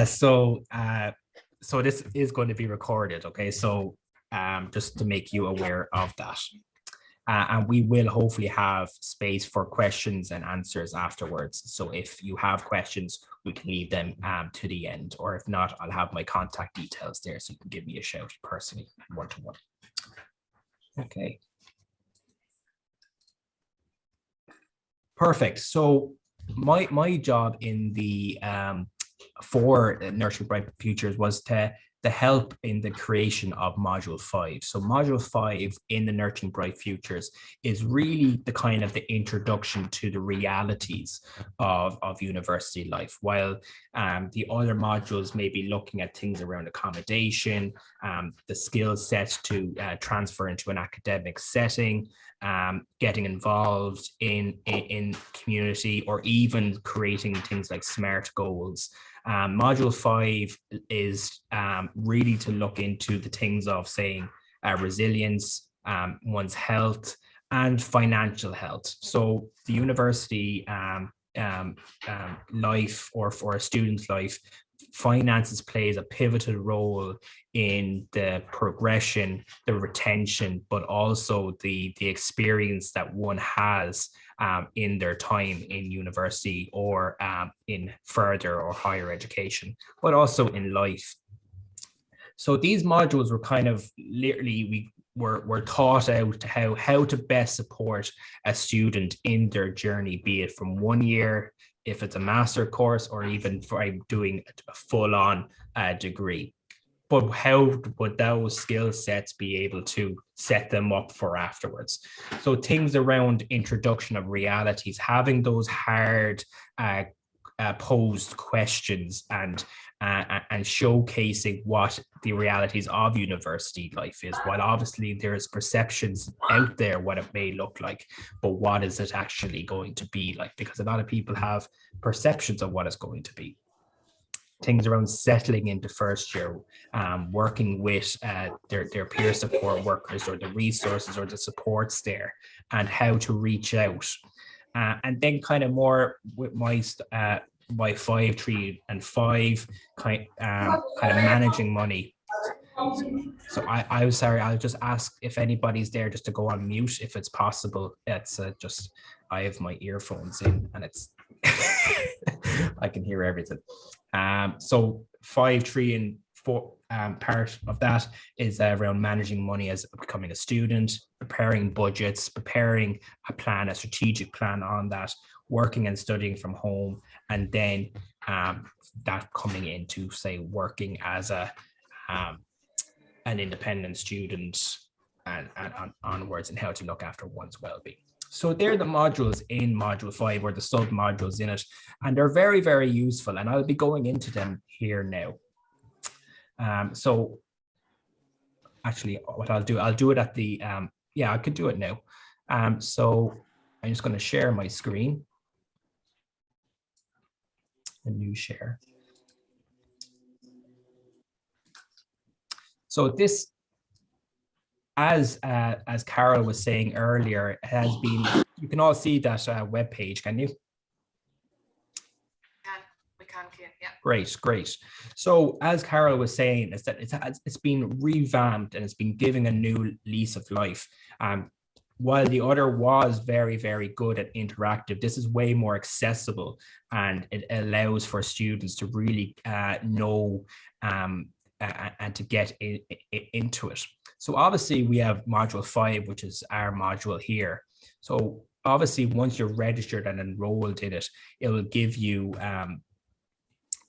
So this is going to be recorded, okay? So just to make you aware of that. And we will hopefully have space for questions and answers afterwards. So if you have questions, we can leave them to the end, or if not, I'll have my contact details there so you can give me a shout personally, one-to-one. Okay. Perfect. So my job in the for Nurturing Bright Futures was to help in the creation of Module 5. So Module 5 in the Nurturing Bright Futures is really the kind of the introduction to the realities of university life, while the other modules may be looking at things around accommodation, the skill sets to transfer into an academic setting, getting involved in community, or even creating things like SMART goals. Module 5 is really to look into the things of saying resilience, one's health, and financial health. So the university life, or for a student's life, finances plays a pivotal role in the progression, the retention, but also the experience that one has in their time in university, or in further or higher education, but also in life. So these modules were kind of literally, we're taught out how to best support a student in their journey, be it from 1 year, if it's a master course, or even for doing a full-on degree. But how would those skill sets be able to set them up for afterwards? So things around introduction of realities, having those hard posed questions, and showcasing what the realities of university life is. While obviously there's perceptions out there what it may look like, but what is it actually going to be like? Because a lot of people have perceptions of what it's going to be. Things around settling into first year, working with their peer support workers, or the resources or the supports there, and how to reach out. And then kind of more with my 5, 3, and 5 kind of managing money. So I'm sorry, I'll just ask if anybody's there just to go on mute if it's possible. It's just, I have my earphones in and it's I can hear everything. So 5, 3, and 4 part of that is around managing money as becoming a student, preparing budgets, preparing a plan, a strategic plan on that, working and studying from home, and then that coming into, say, working as an independent student, and onwards, and how to look after one's well-being. So they're the modules in Module 5, or the sub-modules in it, and they're very, very useful, and I'll be going into them here now. So actually, what I'll do it at the, yeah, I could do it now. So I'm just going to share my screen. A new share. So this, as Carol was saying earlier, has been, you can all see that web page, can you? We can, yeah. Great. So as Carol was saying, is that it's been revamped, and it's been giving a new lease of life. While the other was very, very good at interactive, this is way more accessible, and it allows for students to really know and to get into it. So obviously we have Module 5, which is our module here. So obviously once you're registered and enrolled in it, it will give you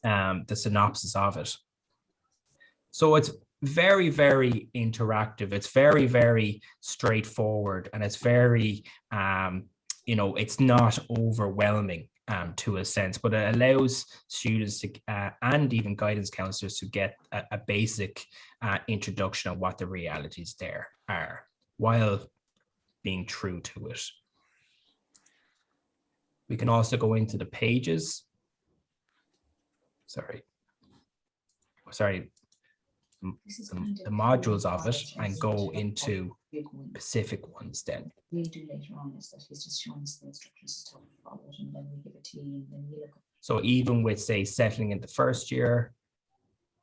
the synopsis of it. So it's very, very interactive. It's very, very straightforward, and it's very, it's not overwhelming to a sense, but it allows students to, and even guidance counselors, to get a basic introduction of what the realities there are, while being true to it. We can also go into the pages. Sorry, the modules of it, and go into specific ones then. We do later on is that he's just showing us the instructions as to how to follow it, and then we give it to you, and then you look at So even with, say, settling in the first year,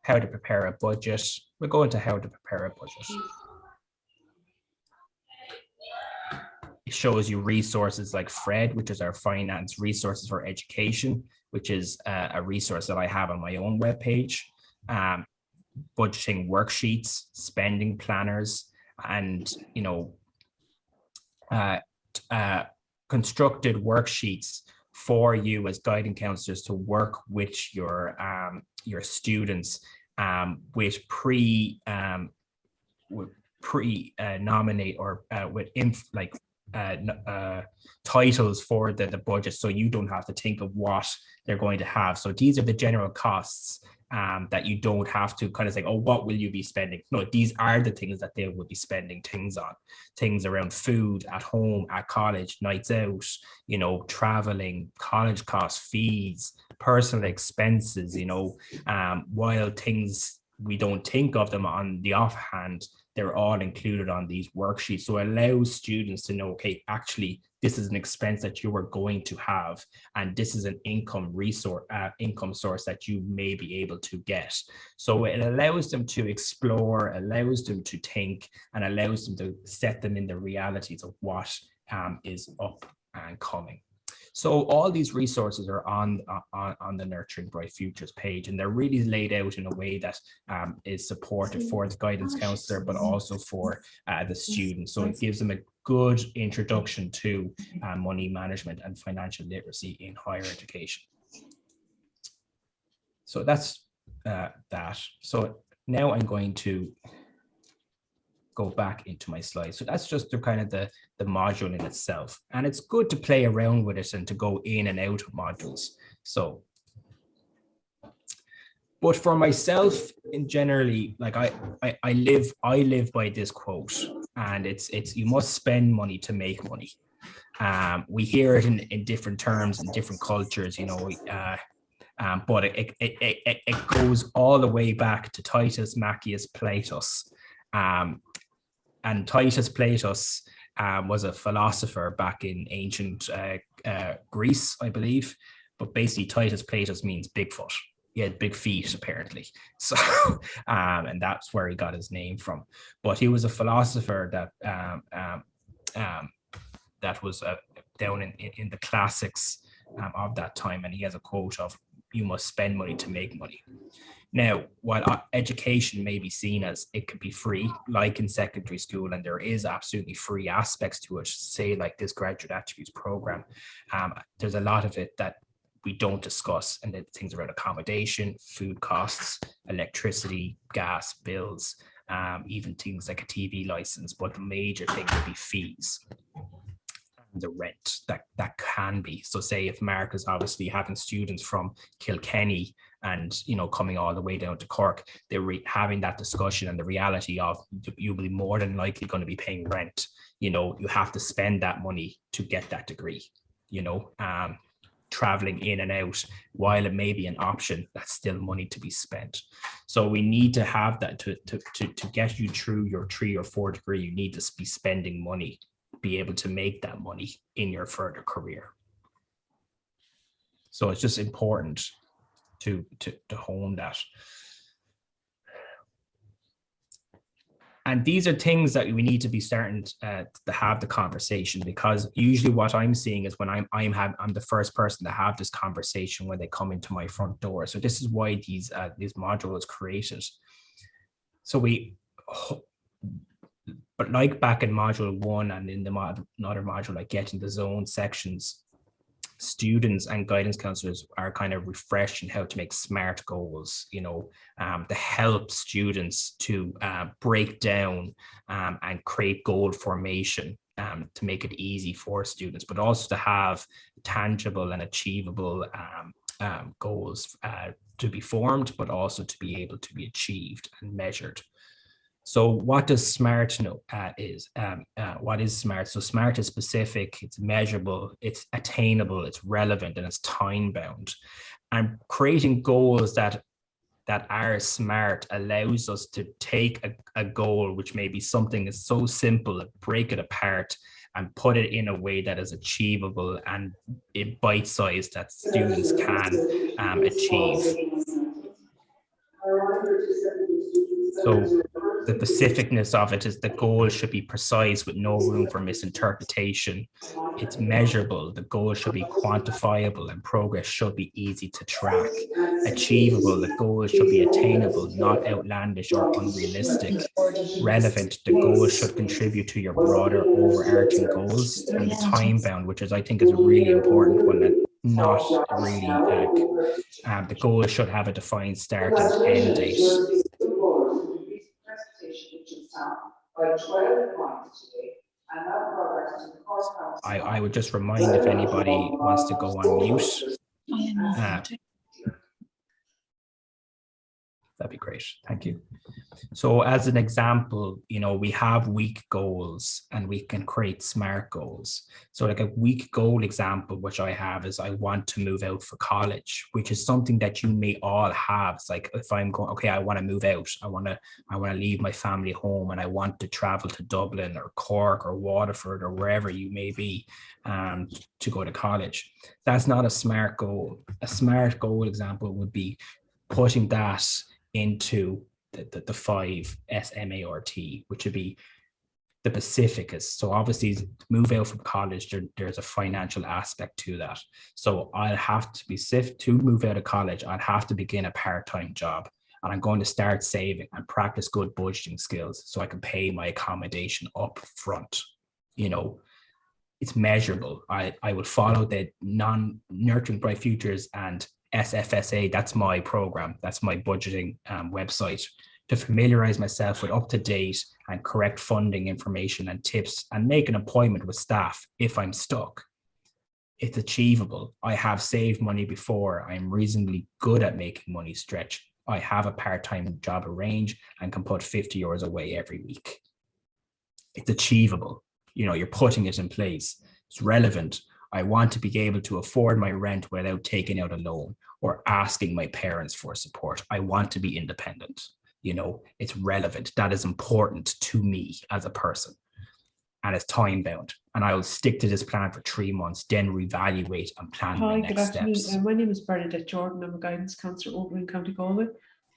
how to prepare a budget, we'll go into how to prepare a budget. It shows you resources like Fred, which is our finance resources for education, which is a resource that I have on my own webpage. Budgeting worksheets, spending planners, and constructed worksheets for you as guidance counselors to work with your students with nominate or with titles for the budget, so you don't have to think of what they're going to have. So these are the general costs that you don't have to kind of say, oh, what will you be spending? No, these are the things that they will be spending things on. Things around food, at home, at college, nights out, traveling, college costs, fees, personal expenses, while things we don't think of them on the offhand, they're all included on these worksheets. So it allows students to know, okay, actually, this is an expense that you are going to have, and this is an income source that you may be able to get. So it allows them to explore, allows them to think, and allows them to set them in the realities of what is up and coming. So all these resources are on the Nurturing Bright Futures page, and they're really laid out in a way that is supportive for the guidance counselor, but also for the students. So it gives them a good introduction to money management and financial literacy in higher education. So that's that. So now I'm going to go back into my slides. So that's just the kind of the module in itself. And it's good to play around with it and to go in and out of modules. So, but for myself, in generally, like I live by this quote, and it's you must spend money to make money. We hear it in different terms in different cultures, but it goes all the way back to Titus Maccius Platus. And Titus Platus was a philosopher back in ancient Greece, I believe. But basically, Titus Platus means Bigfoot. He had big feet, apparently. So, and that's where he got his name from. But he was a philosopher that was down in the classics of that time. And he has a quote of, "You must spend money to make money." Now, while education may be seen as it could be free, like in secondary school, and there is absolutely free aspects to it, say like this graduate attributes program, there's a lot of it that we don't discuss, and the things around accommodation, food costs, electricity, gas bills, even things like a TV license, but the major thing would be fees. The rent that can be. So say if Mark is obviously having students from Kilkenny and coming all the way down to Cork, they're having that discussion, and the reality of you'll be more than likely going to be paying rent. You have to spend that money to get that degree. Traveling in and out, while it may be an option, that's still money to be spent. So we need to have that to get you through your 3 or 4 degree. You need to be spending money, be able to make that money in your further career. So it's just important to hone that. And these are things that we need to be starting to have the conversation, because usually what I'm seeing is when I'm the first person to have this conversation when they come into my front door. So this is why these module is created. So but like back in module 1 and in another module like Getting the Zone sections, students and guidance counselors are kind of refreshed in how to make SMART goals, to help students to break down and create goal formation to make it easy for students, but also to have tangible and achievable goals to be formed, but also to be able to be achieved and measured. So what does SMART is? What is SMART? So SMART is specific, it's measurable, it's attainable, it's relevant, and it's time bound. And creating goals that are SMART allows us to take a goal, which may be something that's so simple, break it apart and put it in a way that is achievable and bite-sized that students can achieve. So the specificness of it is the goal should be precise with no room for misinterpretation. It's measurable. The goal should be quantifiable and progress should be easy to track. Achievable. The goal should be attainable, not outlandish or unrealistic. Relevant. The goal should contribute to your broader overarching goals. And the time bound, which is, I think, is a really important one, that not really, the goal should have a defined start and end date. I would just remind, if anybody wants to go on mute, that'd be great. Thank you. So as an example, you know, we have weak goals and we can create SMART goals. So like a weak goal example, which I have, is I want to move out for college, which is something that you may all have. It's like, if I'm going, okay, I want to move out, I want to leave my family home and I want to travel to Dublin or Cork or Waterford or wherever you may be to go to college. That's not a SMART goal. A SMART goal example would be putting that into the 5 SMART, which would be the specificest. So obviously, to move out from college, there's a financial aspect to that. So I'll have to be to move out of college, I'd have to begin a part-time job, and I'm going to start saving and practice good budgeting skills so I can pay my accommodation up front. You know, it's measurable. I would follow the Nurturing Bright Futures and SFSA, that's my program, that's my budgeting website, to familiarize myself with up-to-date and correct funding information and tips, and make an appointment with staff if I'm stuck. It's achievable. I have saved money before. I'm reasonably good at making money stretch. I have a part-time job arranged and can put €50 away every week. It's achievable. You know, you're putting it in place. It's relevant. I want to be able to afford my rent without taking out a loan or asking my parents for support. I want to be independent. You know, it's relevant. That is important to me as a person. And it's time bound. And I will stick to this plan for 3 months, then reevaluate and plan my next steps. My name is Bernadette Jordan. I'm a guidance counsellor over in County Galway.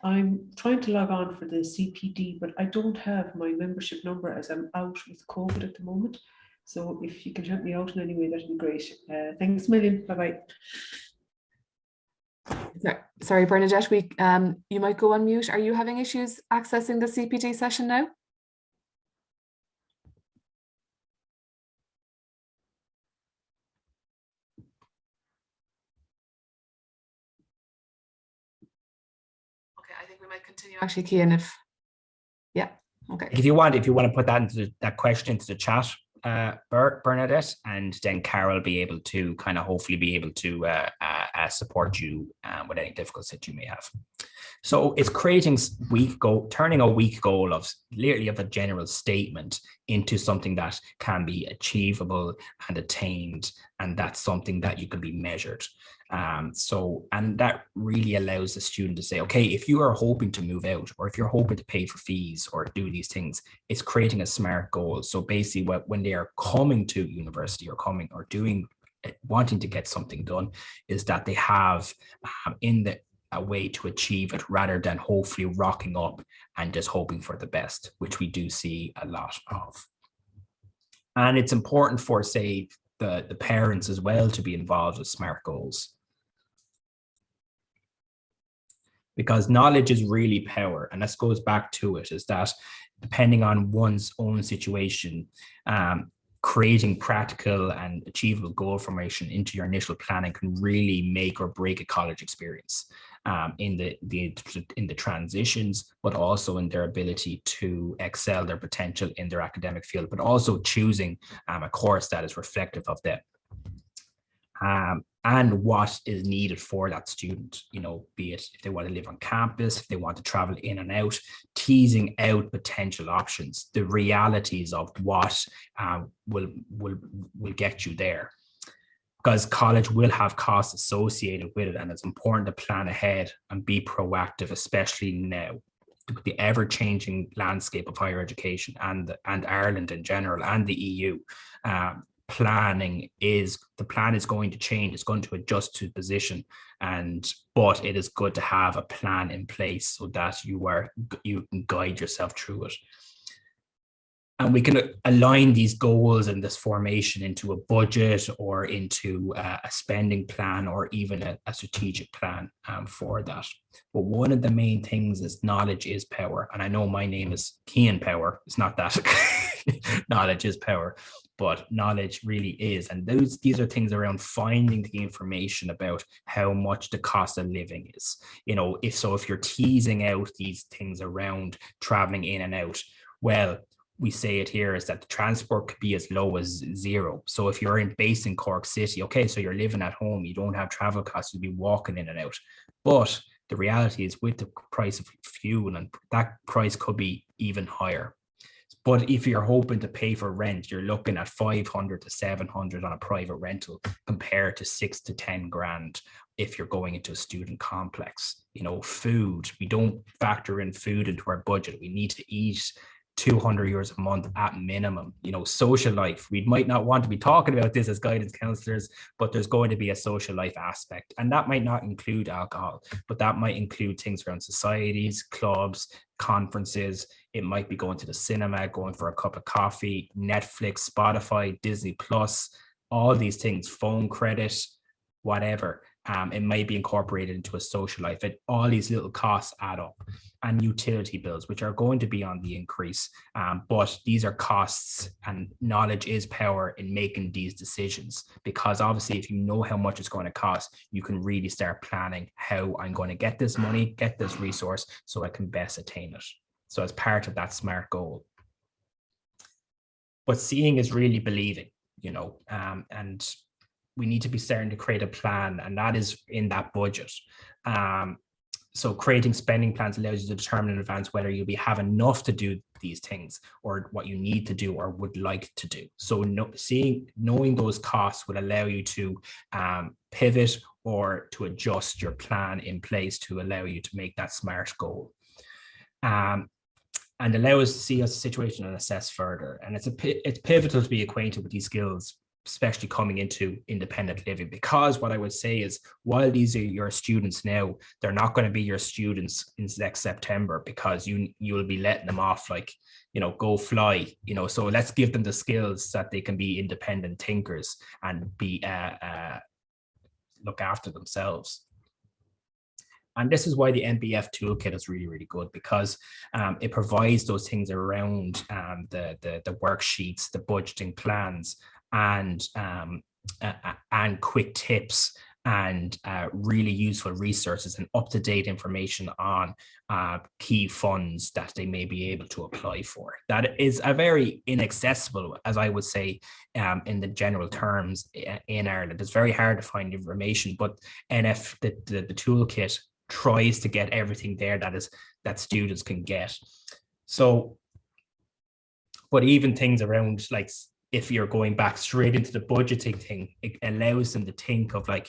I'm trying to log on for the CPD, but I don't have my membership number as I'm out with COVID at the moment. So if you can help me out in any way, that'd be great. Thanks a million. Bye-bye. Sorry, Bernadette, you might go on mute. Are you having issues accessing the CPD session now? Okay, I think we might continue actually, Cian, yeah, okay. If you want to put that into that question into the chat, Bernadette, and then Carol will be able to kind of hopefully be able to support you with any difficulties that you may have. So it's creating turning a weak goal of literally of a general statement into something that can be achievable and attained, and that's something that you can be measured. And that really allows the student to say, okay, if you are hoping to move out, or if you're hoping to pay for fees or do these things, it's creating a SMART goal. So basically, when they are coming to university or wanting to get something done, is that they have a way to achieve it, rather than hopefully rocking up and just hoping for the best, which we do see a lot of. And it's important for, say, the parents as well to be involved with SMART goals, because knowledge is really power. And this goes back to it, is that depending on one's own situation, creating practical and achievable goal formation into your initial planning can really make or break a college experience in the transitions, but also in their ability to excel their potential in their academic field, but also choosing a course that is reflective of them. And what is needed for that student, you know, be it if they want to live on campus, if they want to travel in and out, teasing out potential options, the realities of what will get you there. Because college will have costs associated with it, and it's important to plan ahead and be proactive, especially now. the ever-changing landscape of higher education and Ireland in general and the EU, the plan is going to change. It's going to adjust to position, but it is good to have a plan in place so that you can guide yourself through it. And we can align these goals and this formation into a budget or into a spending plan or even a strategic plan for that. But one of the main things is knowledge is power. And I know my name is Cian Power. It's not that. Knowledge is power, but knowledge really is. And these are things around finding the information about how much the cost of living is. If you're teasing out these things around traveling in and out, well, we say it here is that the transport could be as low as zero. So if you're based in Cork City, okay, so you're living at home, you don't have travel costs, you'll be walking in and out. But the reality is with the price of fuel, and that price could be even higher. But if you're hoping to pay for rent, you're looking at 500 to 700 on a private rental compared to 6 to 10 grand if you're going into a student complex. Food, we don't factor in food into our budget. We need to eat 200 euros a month at minimum. Social life, we might not want to be talking about this as guidance counselors, but there's going to be a social life aspect, and that might not include alcohol, but that might include things around societies, clubs, conferences. It might be going to the cinema, going for a cup of coffee, Netflix, Spotify, Disney Plus, all these things, phone credit, whatever. It might be incorporated into a social life. All these little costs add up, and utility bills, which are going to be on the increase. But these are costs, and knowledge is power in making these decisions, because obviously if you know how much it's going to cost, you can really start planning how I'm going to get this money, get this resource so I can best attain it. So as part of that SMART goal. But seeing is really believing, and we need to be starting to create a plan, and that is in that budget. So creating spending plans allows you to determine in advance whether you'll have enough to do these things or what you need to do or would like to do. So knowing those costs will allow you to pivot or to adjust your plan in place to allow you to make that SMART goal. And allow us to see a situation and assess further. And it's pivotal to be acquainted with these skills, especially coming into independent living, because what I would say is, while these are your students now, they're not going to be your students in next September, because you'll be letting them off like, go fly, so let's give them the skills that they can be independent thinkers and be look after themselves. And this is why the MBF toolkit is really, really good, because it provides those things around the worksheets, the budgeting plans, and quick tips, and really useful resources and up-to-date information on key funds that they may be able to apply for. That is a very inaccessible, as I would say, in the general terms in Ireland. It's very hard to find information, but the toolkit tries to get everything there that students can get. So, but even things around, like, if you're going back straight into the budgeting thing, it allows them to think of, like,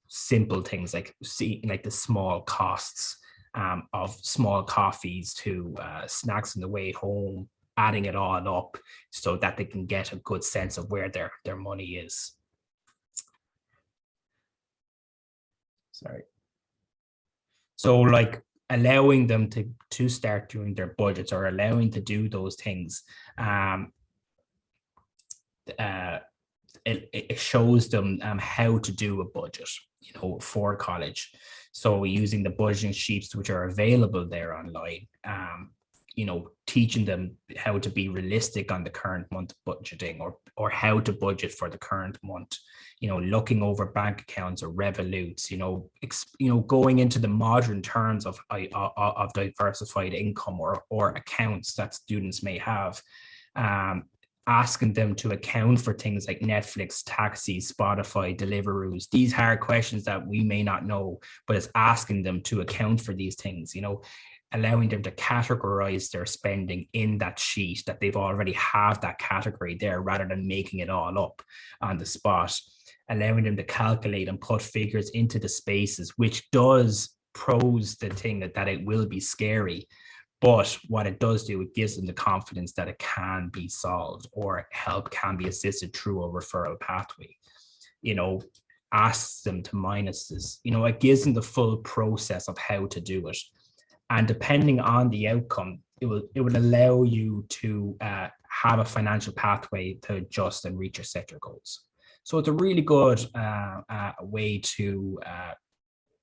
simple things like the small costs of small coffees to snacks on the way home, adding it all up so that they can get a good sense of where their money is. Sorry. So, like, allowing them to start doing their budgets, or allowing to do those things, it shows them how to do a budget, for college. So using the budgeting sheets which are available there online, teaching them how to be realistic on the current month budgeting, or how to budget for the current month, looking over bank accounts or Revolutes, going into the modern terms of diversified income or accounts that students may have, asking them to account for things like Netflix, taxis, Spotify, Deliveroo. These hard questions that we may not know, but it's asking them to account for these things, allowing them to categorize their spending in that sheet, that they've already have that category there, rather than making it all up on the spot, allowing them to calculate and put figures into the spaces, which does pros the thing that it will be scary. But what it does do, it gives them the confidence that it can be solved, or help can be assisted through a referral pathway. Asks them to minuses, it gives them the full process of how to do it. And depending on the outcome, it will allow you to have a financial pathway to adjust and reach your set your goals. So it's a really good way to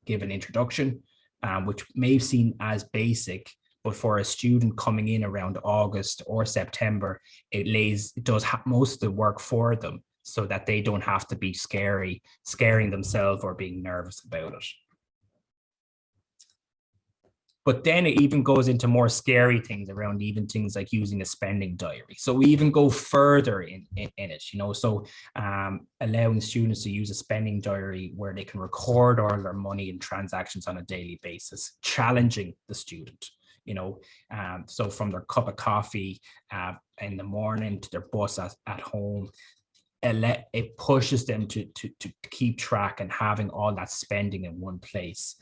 give an introduction, which may seem as basic, but for a student coming in around August or September, it does most of the work for them, so that they don't have to be scaring themselves or being nervous about it. But then it even goes into more scary things around even things like using a spending diary. So we even go further in it, so allowing students to use a spending diary where they can record all their money and transactions on a daily basis, challenging the student. So from their cup of coffee in the morning to their bus at home, it pushes them to keep track and having all that spending in one place.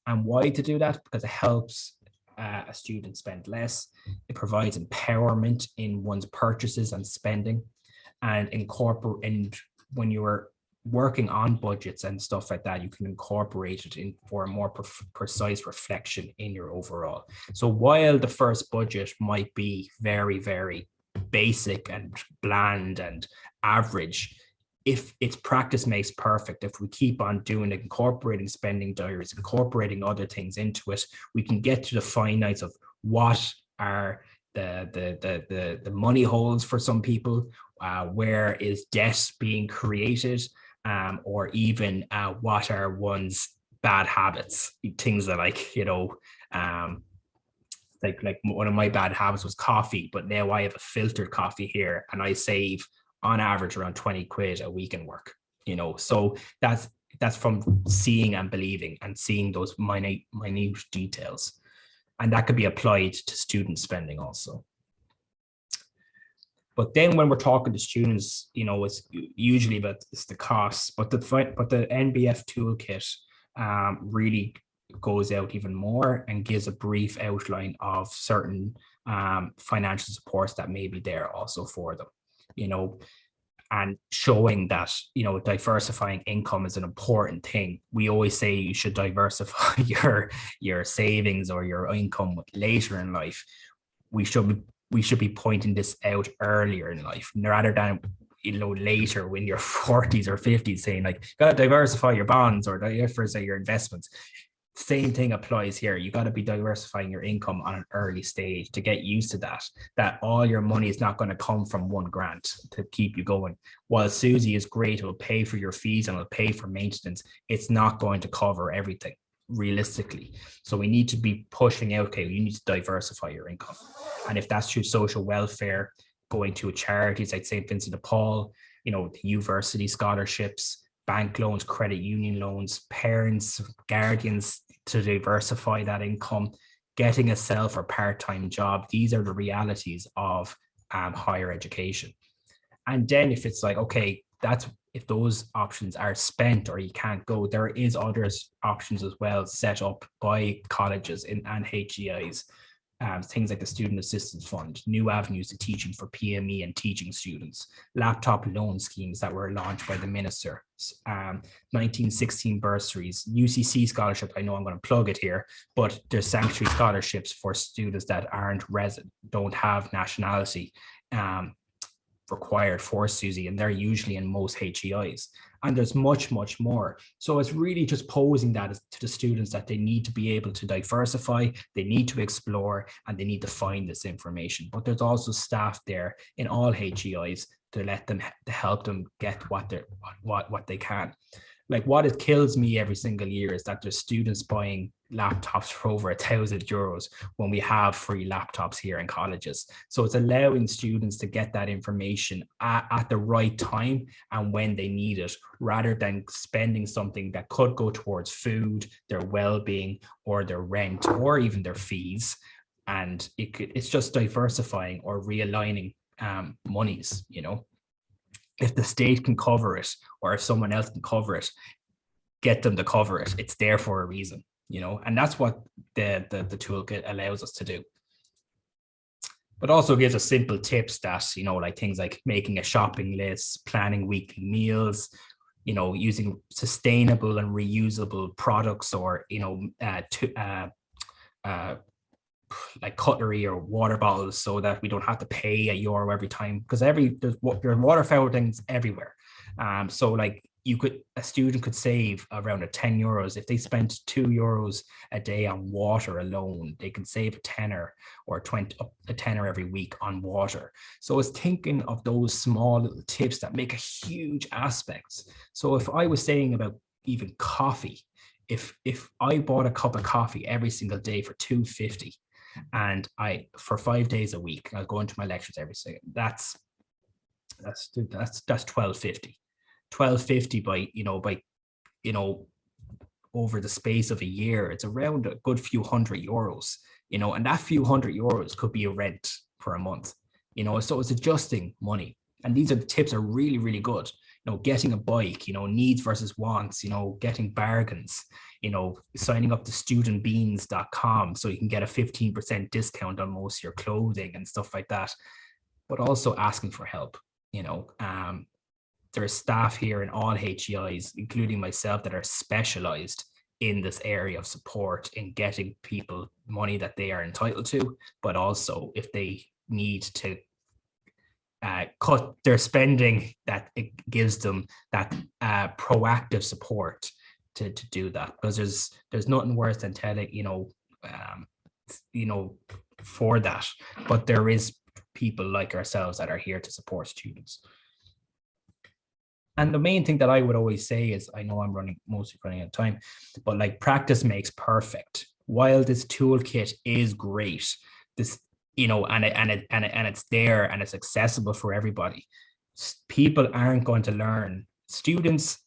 And why to do that? Because it helps a student spend less. It provides empowerment in one's purchases and spending, and when you're working on budgets and stuff like that, you can incorporate it in for a more precise reflection in your overall. So while the first budget might be very, very basic and bland and average, if it's practice makes perfect, if we keep on doing it, incorporating spending diaries, incorporating other things into it, we can get to the finites of what are the money holes for some people, where is debt being created, or even what are one's bad habits, things that like one of my bad habits was coffee, but now I have a filtered coffee here and I save on average around 20 quid a week in work, so that's from seeing and believing and seeing those minute details, and that could be applied to student spending also. But then when we're talking to students, it's usually about the costs, but the NBF toolkit really goes out even more and gives a brief outline of certain financial supports that may be there also for them, and showing that, diversifying income is an important thing. We always say you should diversify your savings or your income later in life. We should be pointing this out earlier in life, rather than later when you're 40s or 50s saying like, you got to diversify your bonds or diversify your investments. Same thing applies here. You got to be diversifying your income on an early stage to get used to that all your money is not going to come from one grant to keep you going. While Susie is great, it will pay for your fees and it'll pay for maintenance, it's not going to cover everything realistically. So we need to be pushing out, okay, you need to diversify your income. And if that's through social welfare, going to charities like St. Vincent de Paul, the university scholarships, bank loans, credit union loans, parents, guardians, to diversify that income, getting a self or part-time job. These are the realities of higher education. And then if it's like, okay, if those options are spent or you can't go, there is other options as well set up by colleges and HEIs. Things like the Student Assistance Fund, new avenues to teaching for PME and teaching students, laptop loan schemes that were launched by the minister, 1916 bursaries, UCC scholarship. I know I'm going to plug it here, but there's sanctuary scholarships for students that aren't resident, don't have nationality required for Susie, and they're usually in most HEIs. And there's much, much more. So it's really just posing that to the students that they need to be able to diversify, they need to explore, and they need to find this information. But there's also staff there in all HEIs to help them get what they can. Like what it kills me every single year is that there's students buying laptops for over €1,000 when we have free laptops here in colleges. So it's allowing students to get that information at the right time and when they need it, rather than spending something that could go towards food, their well-being, or their rent, or even their fees. And it's just diversifying or realigning monies, If the state can cover it, or if someone else can cover it, get them to cover it. It's there for a reason, you know, and that's what the toolkit allows us to do. But also gives us simple tips that, you know, like things like making a shopping list, planning weekly meals, you know, using sustainable and reusable products, or, you know, like cutlery or water bottles, so that we don't have to pay €1 every time, because there's water fountains everywhere. So like a student could save around €10 if they spent €2 a day on water alone. They can save a tenner or a tenner every week on water. So it's thinking of those small little tips that make a huge aspect. So if I was saying about even coffee, if I bought a cup of coffee every single day for $2.50, and for 5 days a week, I'll go into my lectures every single, that's $12.50. $12.50 by over the space of a year, it's around a good few €100, you know, and that few €100 could be a rent for a month, you know. So it's adjusting money, and these tips are really, really good. You know, getting a bike, you know, needs versus wants, you know, getting bargains, you know, signing up to studentbeans.com so you can get a 15% discount on most of your clothing and stuff like that. But also asking for help, you know. There's staff here in all HEIs, including myself, that are specialized in this area of support in getting people money that they are entitled to, but also if they need to cut their spending, that it gives them that proactive support to do that. Because there's nothing worse than telling, for that, but there is people like ourselves that are here to support students. And the main thing that I would always say is, I know I'm mostly running out of time, but like, practice makes perfect. While this toolkit is great, this, you know, and it's there and it's accessible for everybody, people aren't going to learn. Students,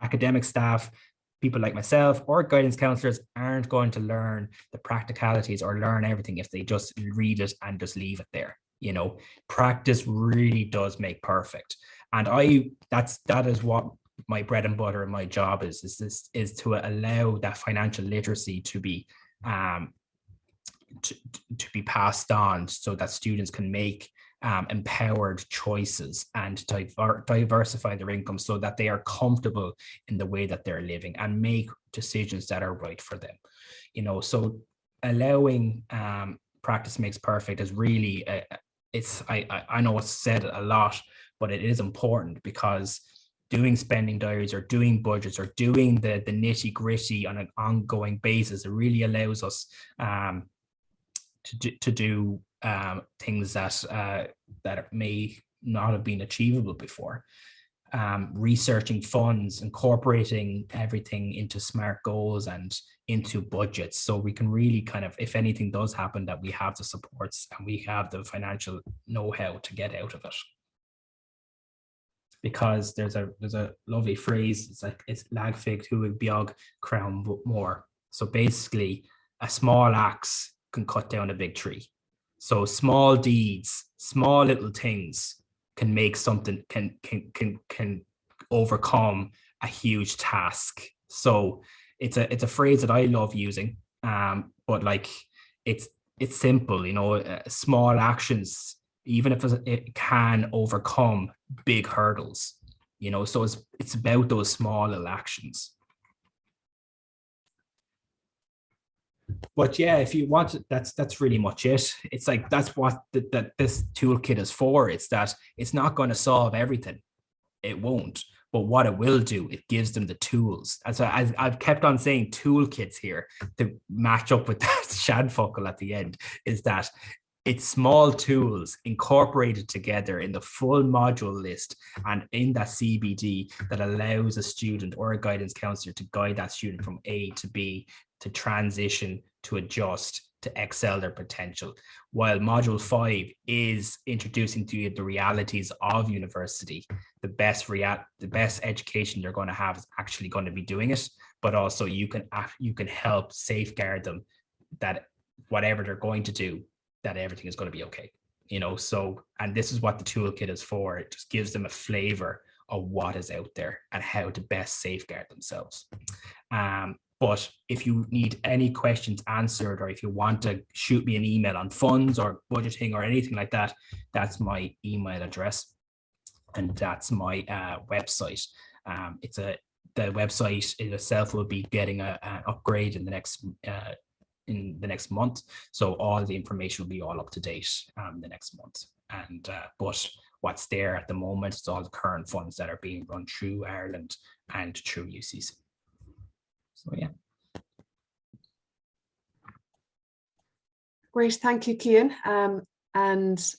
academic staff, people like myself or guidance counselors aren't going to learn the practicalities or learn everything if they just read it and just leave it there. You know, practice really does make perfect. And that is what my bread and butter and my job is to allow that financial literacy to be to be passed on, so that students can make empowered choices and diversify their income, so that they are comfortable in the way that they're living and make decisions that are right for them. You know, so allowing practice makes perfect is really I know it's said a lot, but it is important, because doing spending diaries or doing budgets or doing the nitty gritty on an ongoing basis, it really allows us to do things that may not have been achievable before. Researching funds, incorporating everything into SMART goals and into budgets, so we can really kind of, if anything does happen, that we have the supports and we have the financial know-how to get out of it. Because there's a lovely phrase, it's like, it's lag fig huig beag crown more. So basically, a small axe can cut down a big tree. So small deeds, small little things can make something, can overcome a huge task. So it's a phrase that I love using, but like, it's simple, you know. Small actions, even if it can overcome big hurdles, you know. So it's about those small little actions. But yeah, if you want, that's really much it. It's like, that's what this toolkit is for. It's that it's not going to solve everything. It won't. But what it will do, it gives them the tools. And so I've kept on saying toolkits here to match up with that shadfuckle at the end, is that it's small tools incorporated together in the full module list and in that CBD that allows a student or a guidance counselor to guide that student from A to B, to transition, to adjust, to excel their potential. While module 5 is introducing to you the realities of university, the best education they're going to have is actually going to be doing it, but also you can help safeguard them that whatever they're going to do, that everything is going to be okay, you know. So, and this is what the toolkit is for. It just gives them a flavor of what is out there and how to best safeguard themselves. But if you need any questions answered, or if you want to shoot me an email on funds or budgeting or anything like that, that's my email address, and that's my website. The website itself will be getting an upgrade in the next month, so all the information will be all up to date the next month. And but what's there at the moment is all the current funds that are being run through Ireland and through UCC. So yeah. Great, thank you, Cian. And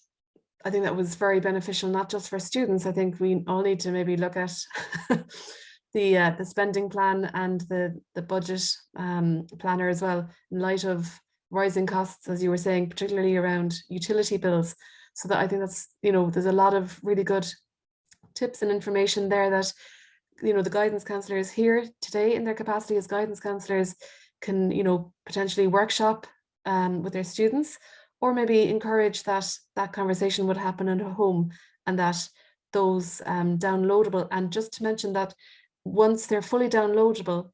I think that was very beneficial, not just for students. I think we all need to maybe look at the spending plan and the budget planner as well, in light of rising costs, as you were saying, particularly around utility bills. So that I think that's, there's a lot of really good tips and information there that, the guidance counsellors here today in their capacity as guidance counsellors can, potentially workshop with their students, or maybe encourage that conversation would happen at home, and that those downloadable, and just to mention that once they're fully downloaded,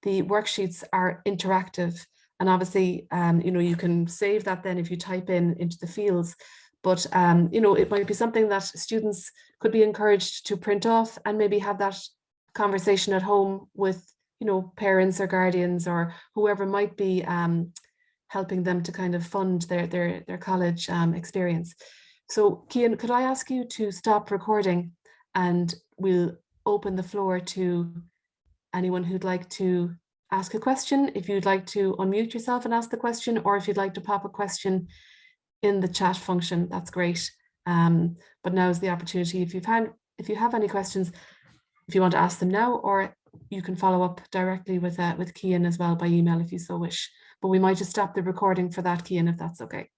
the worksheets are interactive, and obviously you can save that then if you type into the fields. But it might be something that students could be encouraged to print off and maybe have that conversation at home with parents or guardians or whoever might be helping them to kind of fund their college experience. So Cian, could I ask you to stop recording, and we'll open the floor to anyone who'd like to ask a question. If you'd like to unmute yourself and ask the question, or if you'd like to pop a question in the chat function, that's great. But now is the opportunity. If you have any questions, if you want to ask them now, or you can follow up directly with Cian as well by email if you so wish. But we might just stop the recording for that, Cian, if that's okay.